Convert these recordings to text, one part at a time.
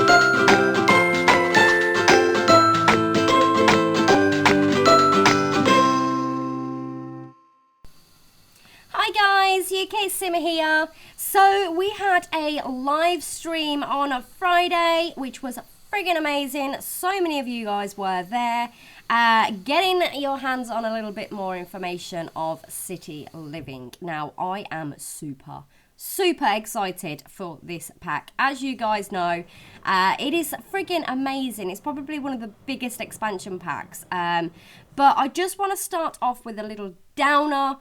Hi guys, UK Simmer here. So we had a live stream on a Friday, which was friggin' amazing. So many of you guys were there, getting your hands on a little bit more information of city living. Now, I am super excited for this pack. As you guys know, it is friggin' amazing. It's probably one of the biggest expansion packs. But I just want to start off with a little downer,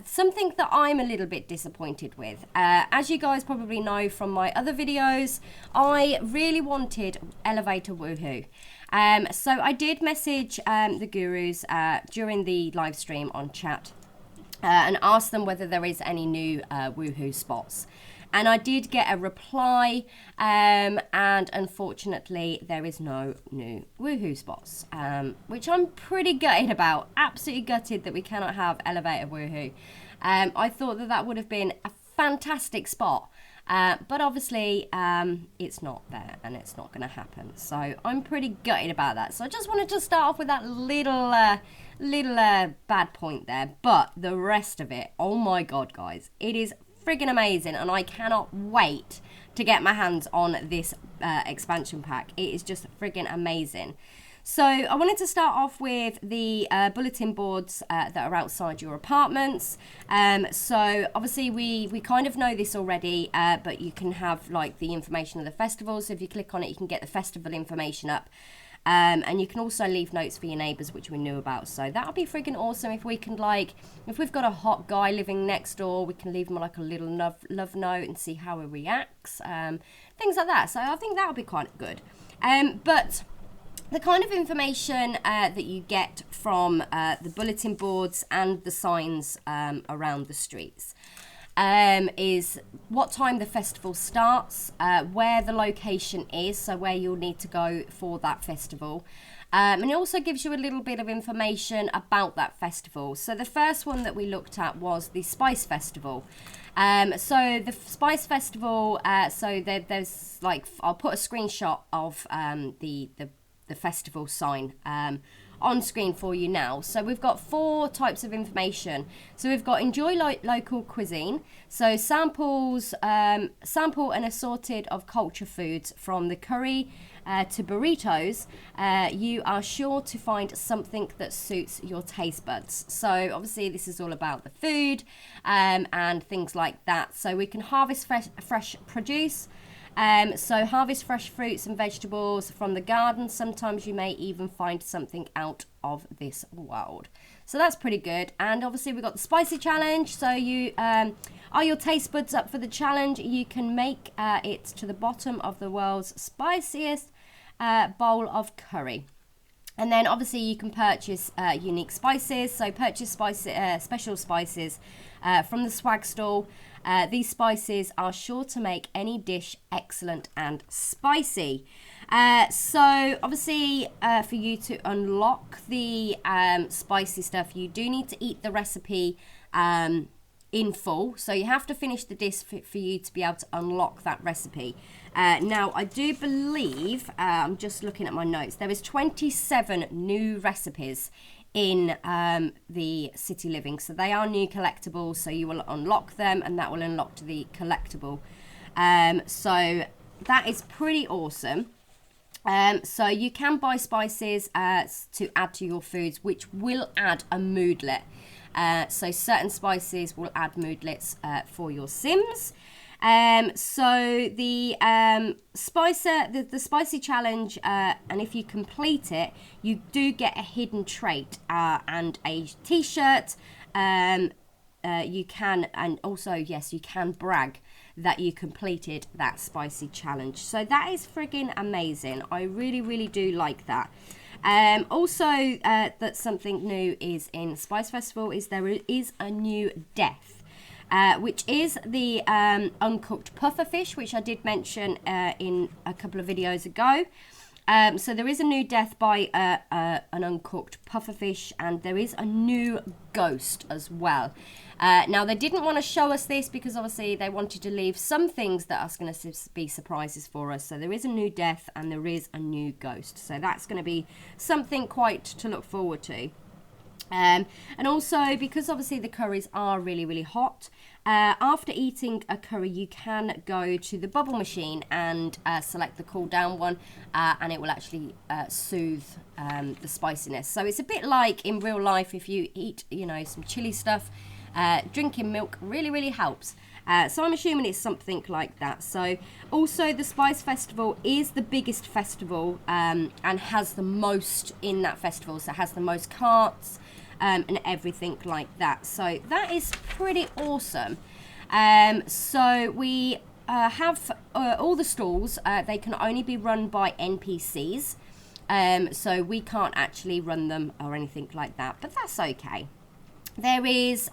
something that I'm a little bit disappointed with. As you guys probably know from my other videos, I really wanted Elevator Woohoo. So I did message the gurus during the live stream on chat and ask them whether there is any new Woohoo spots. And I did get a reply, and unfortunately there is no new Woohoo spots, which I'm pretty gutted about. Absolutely gutted that we cannot have Elevator Woohoo. I thought that that would have been a fantastic spot, but obviously it's not there and it's not going to happen. So I'm pretty gutted about that. So I just wanted to start off with that little bad point there. But the rest of it, oh my god guys, it is friggin' amazing, and I cannot wait to get my hands on this expansion pack. It is just friggin' amazing. So I wanted to start off with the bulletin boards that are outside your apartments. So obviously we kind of know this already, but you can have like the information of the festival. So if you click on it, you can get the festival information up. And you can also leave notes for your neighbours, which we knew about. So that'll be freaking awesome if we can, like, if we've got a hot guy living next door, we can leave him like a little love note and see how he reacts. Things like that. So I think that'll be quite good. But the kind of information that you get from the bulletin boards and the signs around the streets is what time the festival starts, where the location is, so where you'll need to go for that festival. And it also gives you a little bit of information about that festival. So the first one that we looked at was the Spice Festival. So the Spice Festival, so there's like, I'll put a screenshot of the festival sign on screen for you now. So we've got 4 types of information. So we've got enjoy local cuisine. So sample an assorted of culture foods from the curry to burritos. You are sure to find something that suits your taste buds. So obviously this is all about the food and things like that. So we can harvest fresh produce. So harvest fresh fruits and vegetables from the garden. Sometimes you may even find something out of this world. So that's pretty good. And obviously we've got the spicy challenge. So you are your taste buds up for the challenge? You can make it to the bottom of the world's spiciest bowl of curry. And then obviously you can purchase unique spices. So purchase special spices from the swag stall. These spices are sure to make any dish excellent and spicy. So obviously for you to unlock the spicy stuff, you do need to eat the recipe in full. So you have to finish the dish for you to be able to unlock that recipe. Now I do believe, I'm just looking at my notes, there is 27 new recipes in the City Living. So they are new collectibles, so you will unlock them and that will unlock to the collectible. So that is pretty awesome. So you can buy spices to add to your foods, which will add a moodlet. So certain spices will add moodlets for your Sims. So the the spicy challenge, and if you complete it, you do get a hidden trait and a t-shirt. You can, and also yes, you can brag that you completed that spicy challenge. So that is friggin' amazing. I really do like that. Also, that something new is in Spice Festival is there is a new death. Which is the uncooked puffer fish, which I did mention in a couple of videos ago. So there is a new death by an uncooked pufferfish, and there is a new ghost as well. Now, they didn't want to show us this because obviously they wanted to leave some things that are going to be surprises for us. So there is a new death and there is a new ghost. So that's going to be something quite to look forward to. And also, because obviously the curries are really, really hot, after eating a curry, you can go to the bubble machine and select the cool down one, and it will actually soothe the spiciness. So it's a bit like in real life if you eat, you know, some chili stuff, drinking milk really, really helps. So I'm assuming it's something like that. So also the Spice Festival is the biggest festival and has the most in that festival. So it has the most carts and everything like that. So that is pretty awesome. So we have all the stalls. They can only be run by NPCs. So we can't actually run them or anything like that. But that's okay. There is...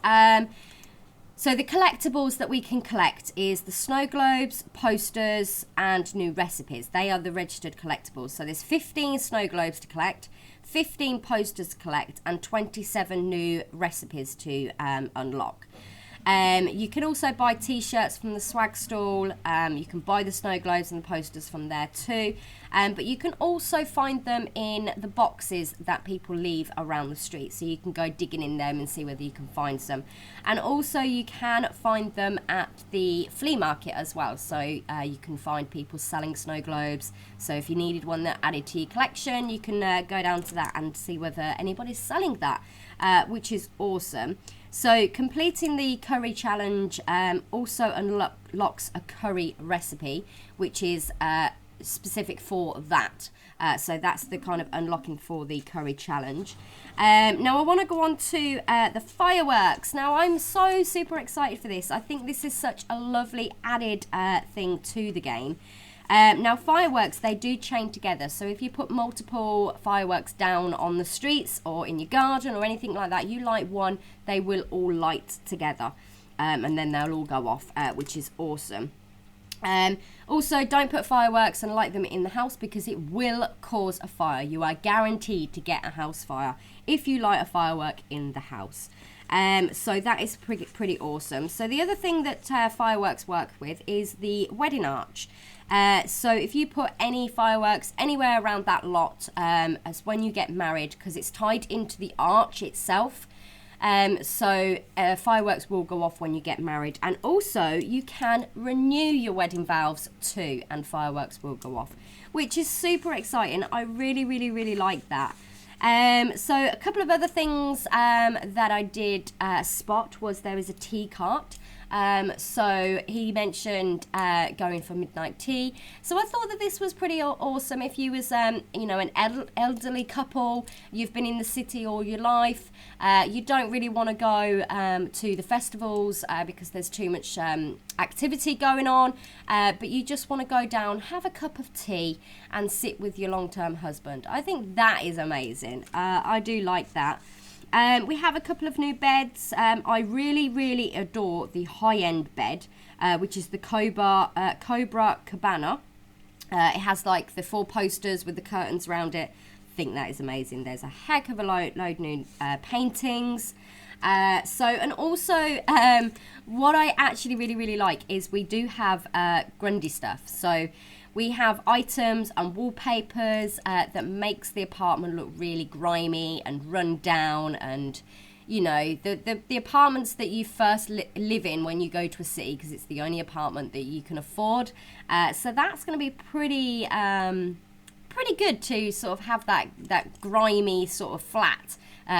So the collectibles that we can collect is the snow globes, posters, and new recipes. They are the registered collectibles. So there's 15 snow globes to collect, 15 posters to collect, and 27 new recipes to unlock. You can also buy t-shirts from the swag stall. You can buy the snow globes and the posters from there too. But you can also find them in the boxes that people leave around the street. So you can go digging in them and see whether you can find some. And also you can find them at the flea market as well. So you can find people selling snow globes. So if you needed one that added to your collection, you can go down to that and see whether anybody's selling that, which is awesome. So completing the curry challenge also unlocks a curry recipe, which is specific for that. So that's the kind of unlocking for the curry challenge. Now I want to go on to the fireworks. Now I'm so super excited for this. I think this is such a lovely added thing to the game. Now fireworks, they do chain together, so if you put multiple fireworks down on the streets or in your garden or anything like that, you light one, they will all light together, and then they'll all go off, which is awesome. Also, don't put fireworks and light them in the house because it will cause a fire. You are guaranteed to get a house fire if you light a firework in the house. So that is pretty awesome. So the other thing that fireworks work with is the wedding arch. So if you put any fireworks anywhere around that lot, as when you get married, because it's tied into the arch itself, so fireworks will go off when you get married. And also you can renew your wedding vows too, and fireworks will go off, which is super exciting. I really like that. So a couple of other things that I did spot was there is a tea cart. So he mentioned going for midnight tea. So I thought that this was pretty awesome. If you was, you know, an elderly couple, you've been in the city all your life, you don't really want to go to the festivals because there's too much activity going on, but you just want to go down, have a cup of tea and sit with your long-term husband. I think that is amazing. I do like that. We have a couple of new beds. I really adore the high-end bed, which is the Cobra Cabana. It has like the 4 posters with the curtains around it. I think that is amazing. There's a heck of a load new paintings. And also what I actually really like is we do have Grundy stuff. So we have items and wallpapers that makes the apartment look really grimy and run down, and you know, the apartments that you first live in when you go to a city, because it's the only apartment that you can afford. So that's going to be pretty good to sort of have that grimy sort of flat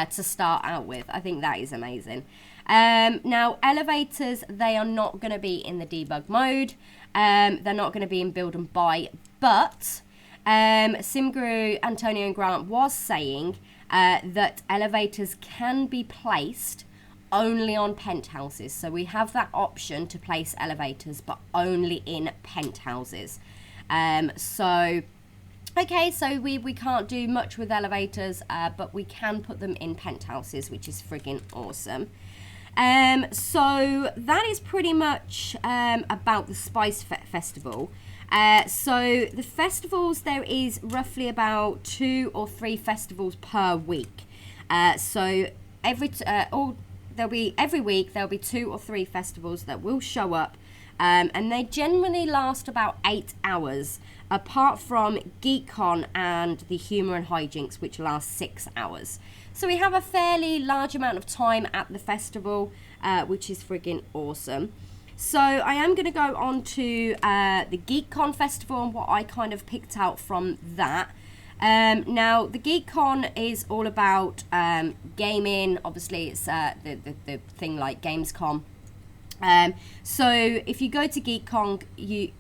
to start out with. I think that is amazing. Now elevators, they are not going to be in the debug mode. They're not going to be in build and buy, but Simguru, Antonio and Grant was saying that elevators can be placed only on penthouses. So we have that option to place elevators, but only in penthouses. So we can't do much with elevators, but we can put them in penthouses, which is friggin' awesome. So that is pretty much about the Spice Festival. So the festivals, there is roughly about 2 or 3 festivals per week. So every week there'll be 2 or 3 festivals that will show up, and they generally last about 8 hours. Apart from GeekCon and the Humour and Hijinks, which lasts 6 hours. So we have a fairly large amount of time at the festival, which is friggin' awesome. So I am going to go on to the GeekCon festival and what I kind of picked out from that. Now, the GeekCon is all about gaming. Obviously, it's the thing like Gamescom. So if you go to GeekCon, you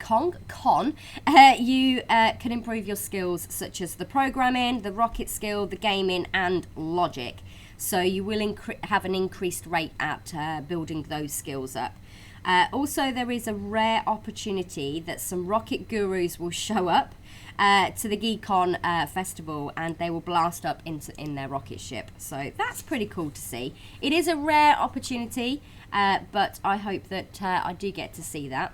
can improve your skills such as the programming, the rocket skill, the gaming, and logic. So you will have an increased rate at building those skills up. Also, there is a rare opportunity that some rocket gurus will show up to the GeekCon festival, and they will blast up in their rocket ship. So that's pretty cool to see. It is a rare opportunity, but I hope that I do get to see that.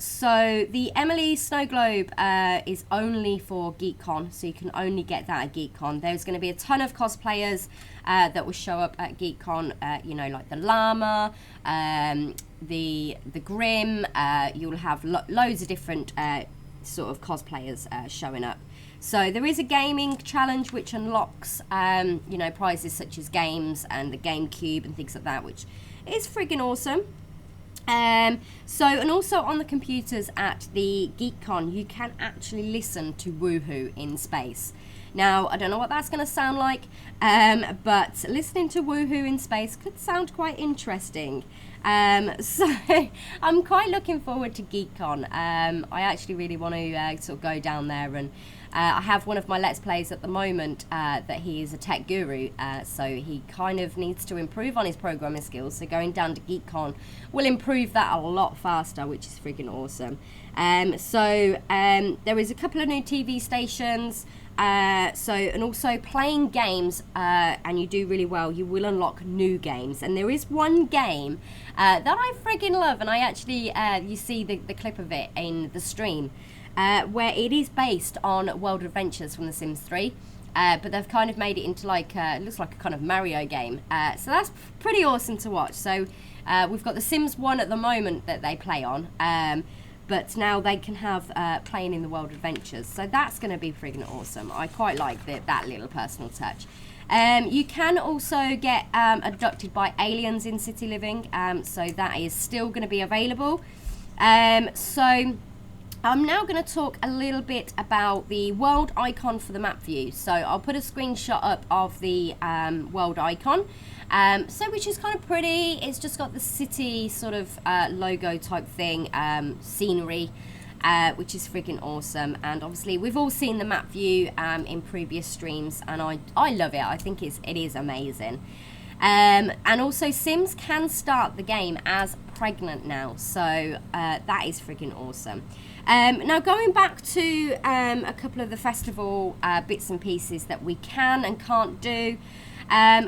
So the Emily Snow Globe is only for GeekCon, so you can only get that at GeekCon. There's going to be a ton of cosplayers that will show up at GeekCon, you know, like the llama, the Grim. You'll have loads of different sort of cosplayers showing up. So there is a gaming challenge which unlocks, you know, prizes such as games and the GameCube and things like that, which is friggin' awesome. And also on the computers at the GeekCon, you can actually listen to Woohoo in space. Now, I don't know what that's going to sound like, but listening to Woohoo in space could sound quite interesting. So I'm quite looking forward to GeekCon. I actually really want to sort of go down there, and I have one of my Let's Plays at the moment that he is a tech guru, so he kind of needs to improve on his programming skills. So going down to GeekCon will improve that a lot faster, which is freaking awesome. There is a couple of new TV stations. And also playing games, and you do really well, you will unlock new games. And there is one game that I freaking love, and I actually, you see the clip of it in the stream, where it is based on World Adventures from The Sims 3. But they've kind of made it into like, it looks like a kind of Mario game. So that's pretty awesome to watch. So we've got The Sims 1 at the moment that they play on. But now they can have playing in the World Adventures. So that's going to be friggin' awesome. I quite like that little personal touch. You can also get abducted by aliens in City Living. So that is still going to be available. So I'm now going to talk a little bit about the world icon for the map view. So I'll put a screenshot up of the world icon. Which is kind of pretty. It's just got the city sort of logo type thing, scenery, which is freaking awesome. And obviously we've all seen the map view in previous streams, and I love it. I think it is amazing. And also Sims can start the game as pregnant now, so that is freaking awesome. Now going back to a couple of the festival bits and pieces that we can and can't do.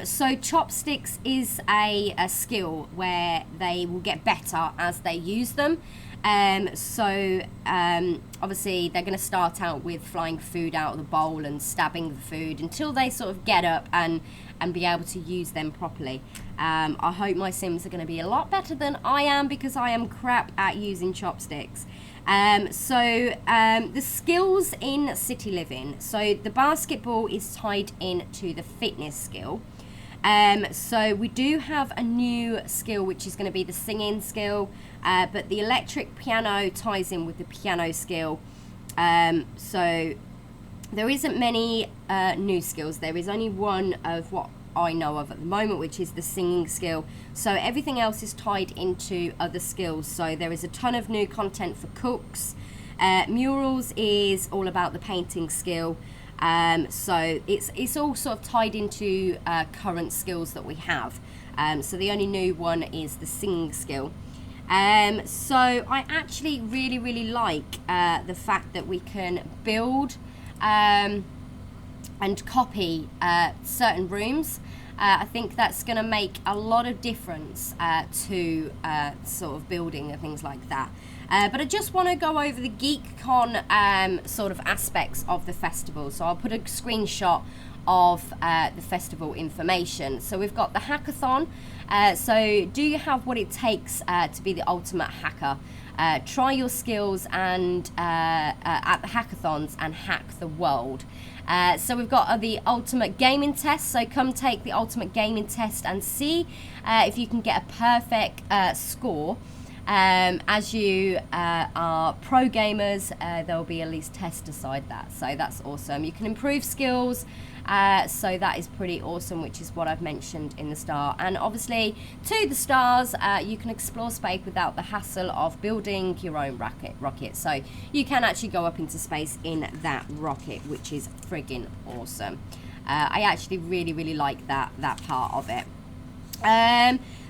So chopsticks is a skill where they will get better as they use them. Obviously they're going to start out with flying food out of the bowl and stabbing the food until they sort of get up and be able to use them properly. I hope my Sims are going to be a lot better than I am, because I am crap at using chopsticks. The skills in City Living. So the basketball is tied into the fitness skill. So we do have a new skill, which is going to be the singing skill, but the electric piano ties in with the piano skill. So there isn't many new skills. There is only one of what I know of at the moment, which is the singing skill. So everything else is tied into other skills. So there is a ton of new content for cooks. Murals is all about the painting skill. So it's all sort of tied into current skills that we have. So the only new one is the singing skill. So I actually really like the fact that we can build and copy certain rooms. I think that's going to make a lot of difference to sort of building and things like that. But I just want to go over the GeekCon sort of aspects of the festival. So I'll put a screenshot of the festival information. So we've got the hackathon. So do you have what it takes to be the ultimate hacker? Try your skills and at the hackathons and hack the world. So we've got the ultimate gaming test. So come take the ultimate gaming test and see if you can get a perfect score. As you are pro gamers, there will be at least tests to decide that. So that's awesome. You can improve skills. So that is pretty awesome, which is what I've mentioned in the star. And obviously, to the stars, you can explore space without the hassle of building your own rocket. So you can actually go up into space in that rocket, which is friggin' awesome. I actually really like that part of it.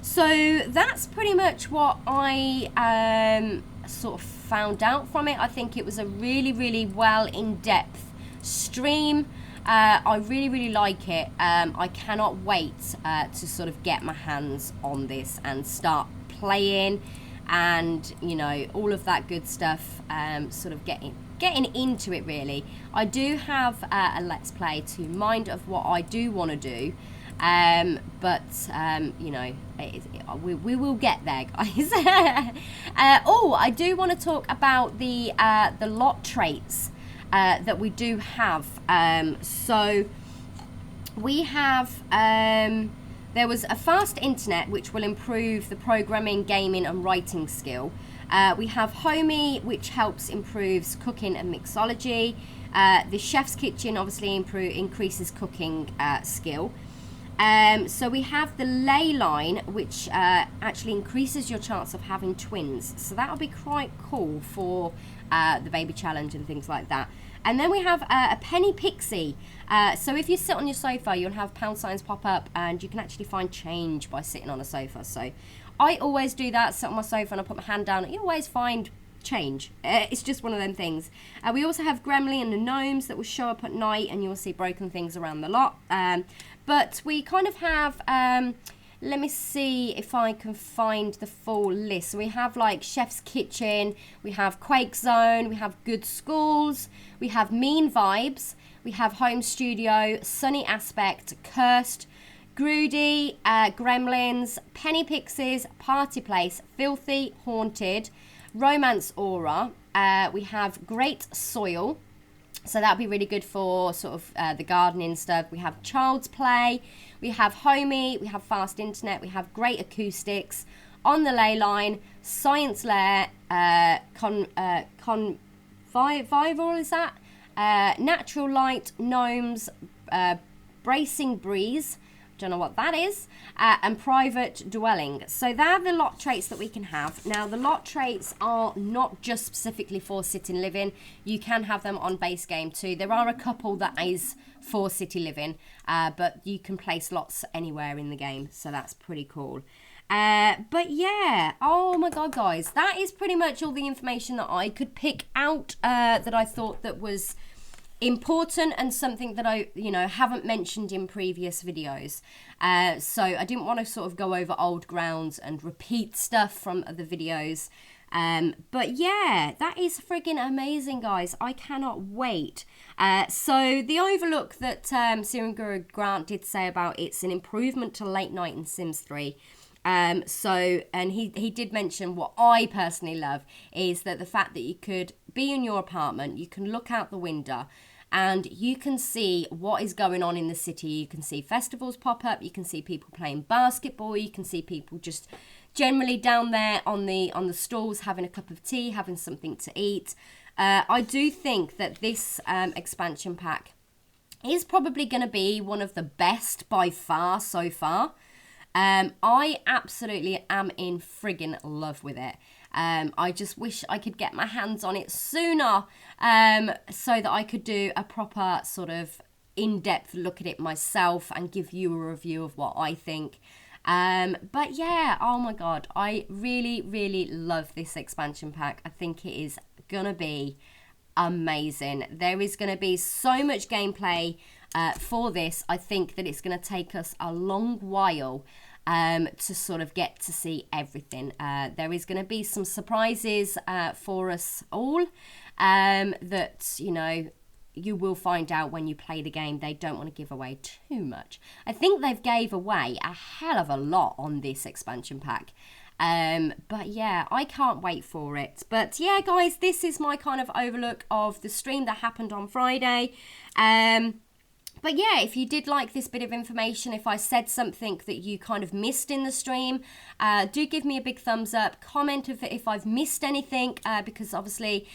So that's pretty much what I sort of found out from it. I think it was a really well in-depth stream. I really like it. I cannot wait to sort of get my hands on this and start playing, and you know, all of that good stuff. Sort of getting into it really. I do have a let's play to mind of what I do want to do. But you know, we will get there, guys. Oh, I do want to talk about the lot traits that we do have. So we have there was a fast internet which will improve the programming, gaming and writing skill. We have Homey, which helps improves cooking and mixology. The chef's kitchen obviously increases cooking skill. So we have the ley line, which actually increases your chance of having twins. So that'll be quite cool for the baby challenge and things like that. And then we have a penny pixie. So if you sit on your sofa, you'll have pound signs pop up and you can actually find change by sitting on a sofa. So I always do that, sit on my sofa and I put my hand down. You always find change. It's just one of them things. We also have Gremlin and the gnomes that will show up at night and you'll see broken things around the lot. But we kind of have, let me see if I can find the full list. So we have like Chef's Kitchen, we have Quake Zone, we have Good Schools, we have Mean Vibes, we have Home Studio, Sunny Aspect, Cursed, Groody, Gremlins, Penny Pixies, Party Place, Filthy, Haunted, Romance Aura. We have Great Soil. So that'd be really good for sort of the gardening stuff. We have Child's Play, we have Homey, we have Fast Internet, we have Great Acoustics, On the Ley Line, Science Lair, Convival, is that? Natural Light, Gnomes, Bracing Breeze, don't know what that is, and Private Dwelling. So they're the lot traits that we can have. Now the lot traits are not just specifically for sitting living. You can have them on base game too. There are a couple that is for city living, but you can place lots anywhere in the game, so that's pretty cool. But yeah, oh my god guys, that is pretty much all the information that I could pick out that I thought that was important and something that I, you know, haven't mentioned in previous videos. So I didn't want to sort of go over old grounds and repeat stuff from other videos. But yeah, that is friggin' amazing, guys. I cannot wait. So the overlook that Serum Guru Grant did say about it's an improvement to late night in Sims 3. So, and he did mention what I personally love is that the fact that you could be in your apartment, you can look out the window and you can see what is going on in the city. You can see festivals pop up, you can see people playing basketball, you can see people just generally down there on the stalls having a cup of tea, having something to eat. I do think that this expansion pack is probably going to be one of the best by far so far. I absolutely am in friggin' love with it. I just wish I could get my hands on it sooner so that I could do a proper sort of in-depth look at it myself and give you a review of what I think. But yeah, oh my god, I really love this expansion pack. I think it is gonna be amazing. There is gonna be so much gameplay for this. I think that it's gonna take us a long while to sort of get to see everything. There is going to be some surprises for us all that, you know, you will find out when you play the game. They don't want to give away too much. I think they've gave away a hell of a lot on this expansion pack. But yeah, I can't wait for it. But yeah, guys, this is my kind of overlook of the stream that happened on Friday. But yeah, if you did like this bit of information, if I said something that you kind of missed in the stream, do give me a big thumbs up. Comment if I've missed anything, because obviously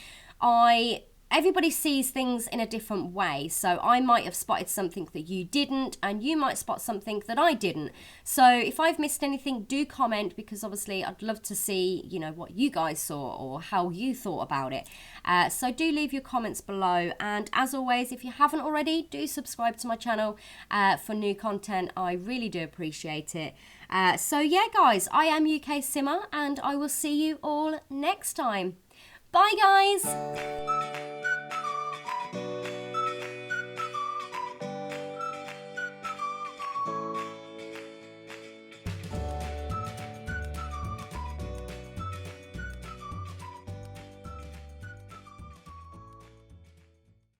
everybody sees things in a different way. So I might have spotted something that you didn't, and you might spot something that I didn't. So if I've missed anything, do comment, because obviously I'd love to see, you know, what you guys saw or how you thought about it. So do leave your comments below. And as always, if you haven't already, do subscribe to my channel for new content. I really do appreciate it. So yeah, guys, I am UK Simmer, and I will see you all next time. Bye, guys.